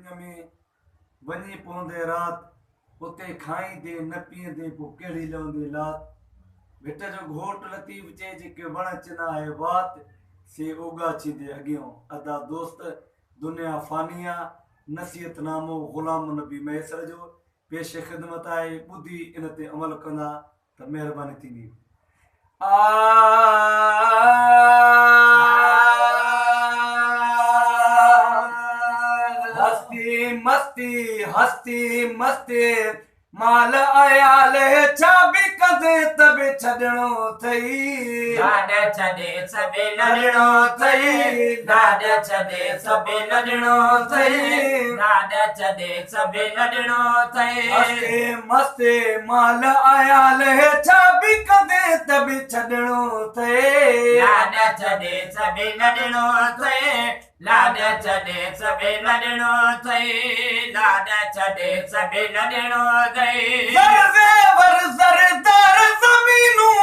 दुनिया में वनी पौंदे रात उते खाईंदे न पींदे पोइ कहिड़ी लहंदे लात भिट जो घोट लतीफ़ चए जेके वण चना है बात से उगा छिदे अॻियों अदा दोस्त दुनिया फानिया नसीहतनामो ग़ुलाम नबी मैसर जो पेश ख़िदमत आहे ॿुधी इन ते अमल कंदा त महिरबानी थींदी। हस्ती मस्ती हस्ती मस्ती माल आयाल छा बि कदे तबे छॾणो अथई लाॾ छॾे सबे लड़णो अथई लाॾ छॾे सबे लड़णो अथई लाॾ छॾे सबे लड़णो अथई हस्ती मस्ती माल आयाल छा बि कदे तबे छॾणो अथई लाॾ छॾे सबे लड़णो अथई लाॾ छॾे सबे लड़णो अथई लाॾ छॾे सबे लड़णो अथई ज़रदार ज़मीनूं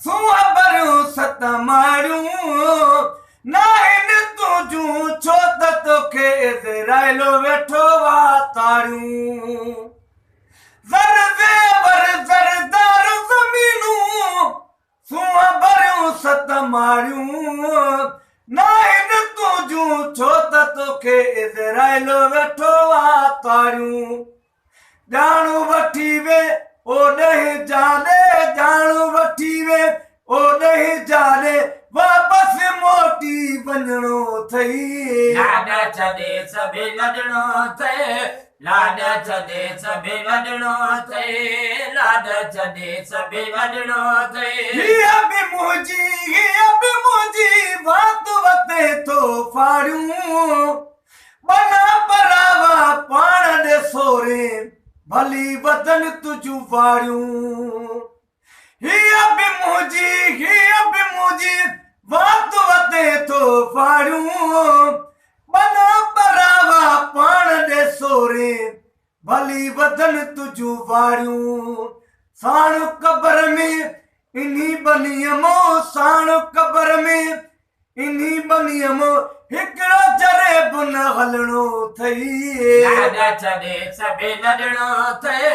सूआ भरियूं सत मारियूं नाहिनि तुंहिंजूं छो त तोखे इज़राइलो वेठो वातारियूं ज़रदार ज़मीनूं सूआ भरियूं सत मारियूं नाहिनि तुंहिंजूं छो त तोखे इज़राइलो वेठो वातारियूं जाणू वठी वे ओॾे जाने जाणू वठी वे ओॾे जाने वापसि मोटी वञणो अथई लाॾ छॾे सबे लड़णो अथई लाॾ छॾे सबे लड़णो अथई लाॾ छॾे सबे लड़णो अथई हीअ बि मुंहिंजी वात वते थो फाड़ियूं बना परावा पाण ॾे सोरे भली वतन तुझूं वारियूं हीअ बि मुंहिंजी वात वते थो फाड़ियूं बना परावा पाण ॾे सोरे भली वतन तुझूं वारियूं साण कबर में इन्ही बनीअ मो साण कबर में इन्ही बनीअ मो हिकिड़ो जरे बि न हलणो अथई लाॾ छॾे सबे लड़णो अथई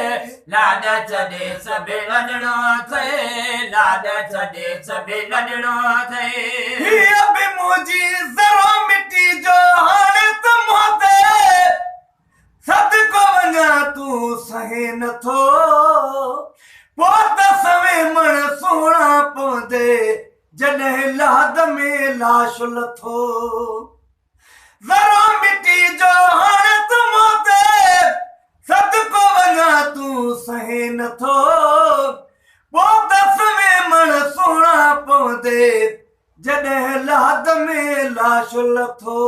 लाॾ छॾे सबे लड़णो अथई लाॾ छॾे सबे लड़णो अथई हीअ बि मुंहिंजी ज़रो मिटी जो हाणे त मोते सदको वञा तूं सहे नथो पोइ त सवे मण सुहिणा पवंदे जॾहिं लाद में लाश लथो ज़रो मिटी जो हाणे त मोते सदको वञा तूं सहे नथो पोइ त सवे मण सुहिणा पवंदे जॾहिं लाद में लाश लथो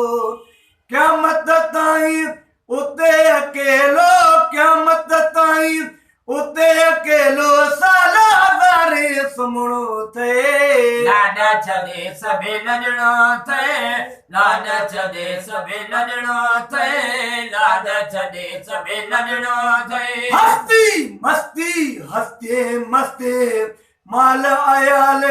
क़यामत ताईं उते अकेलो क़यामत ताईं उते अकेलो साल हज़ारे सुम्हणो अथई लाॾ छॾे सबे लड़णो अथई लाॾ छॾे सबे लड़णो अथई लाॾ छॾे सबे लड़णो अथई हस्ती मस्ती माल आयाल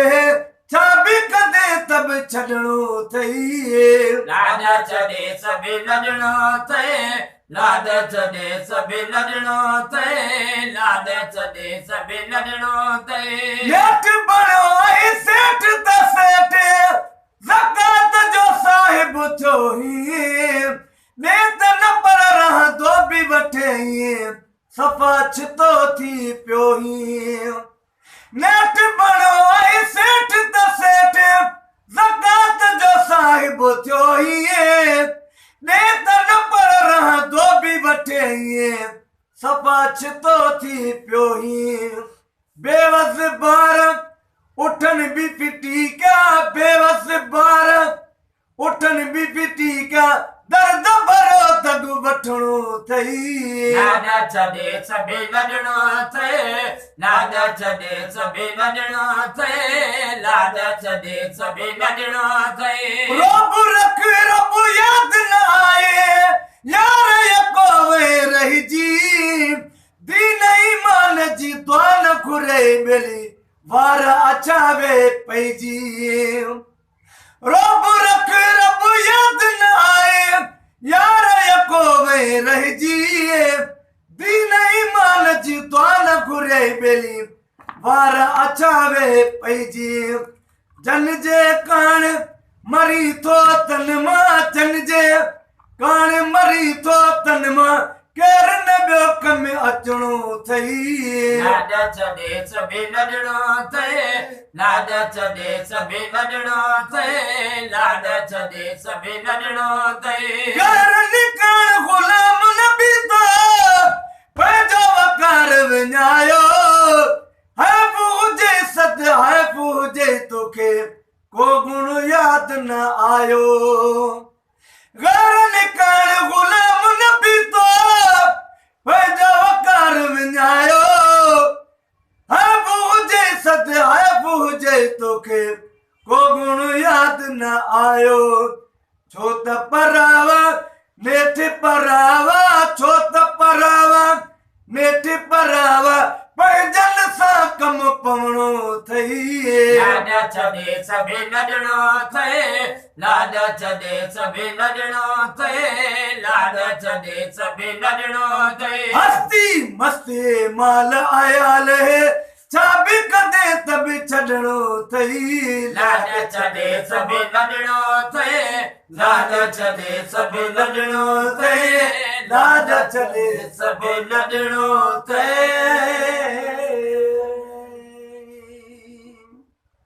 छा बि कदे तब छॾणो अथई लाॾ छॾे सबे लड़णो अथई लाॾ छॾे सबे लड़णो अथई लाॾ छॾे सबे लड़णो अथई हेठ बणियो ऐं सेठ त सेठ ज़कात जो साहिब थियो हीअं ॾे त न पर रहंदो बि वठे हीअं सफ़ा छितो थी पियो हीअं नेठ बणियो ऐं सेठ त सेठ ज़कात जो साहिब थियो हीअं ॾे त न पर रहंदो बि वठे हीअं सफ़ा छितो थी पियो हीअं बेवस बार उठन भी फिटी क्या बेवस बार उठन भी फिटी क्या दर्द भरो दग वठणो अथई लाॾ छॾे सबे लड़णो अथई लाॾ छॾे सबे लड़णो अथई लाॾ छॾे सबे लड़णो अथई रब रख रब याद न आए यार यकोवे रहिजी दीन ईमान जी द्वान घुरे मिली वार अचावे पइजी रब रख रब याद न आए यार यकोवे पोइ रहिजी दीन ईमान जी द्वान घुरे बेली वार अछावे पइजी जन जे कान मरी थो तन मां जन जे कान मरी थो तन मां केर न ॿियो कम अचणो थई लाॾ छॾे सभई लॾणो थिए लाॾ छॾे सभई लॾणो थिए लाॾ छॾे सभई लॾणो थिए घर निकरण गुलाम न बीतो पंहिंजो वकार विञायो है पूजे सद है पूजे तोखे को गुण याद न आयो घर निकरण गुलाम न बीतो पंहिंजो वकार विञायो है पूजे सद है पूजे तोखे को गुण याद न आयो छो त परावा नेठ परावा छो त परावा नेठ परावा पंहिंजन सां कम पवणो थई लाॾ छॾे सभई लॾणो थिए लाॾ छॾे सभई लॾणो थिए लाॾ छॾे सभई लॾणो थिए हस्ती मस्ती माल आयाल है छा बि कदे त बि छॾणो थई लाॾ छॾे सभई लॾणो थिए लाॾ छॾे सभई लॾणो थिए लाॾ छॾे सभई लॾणो थिए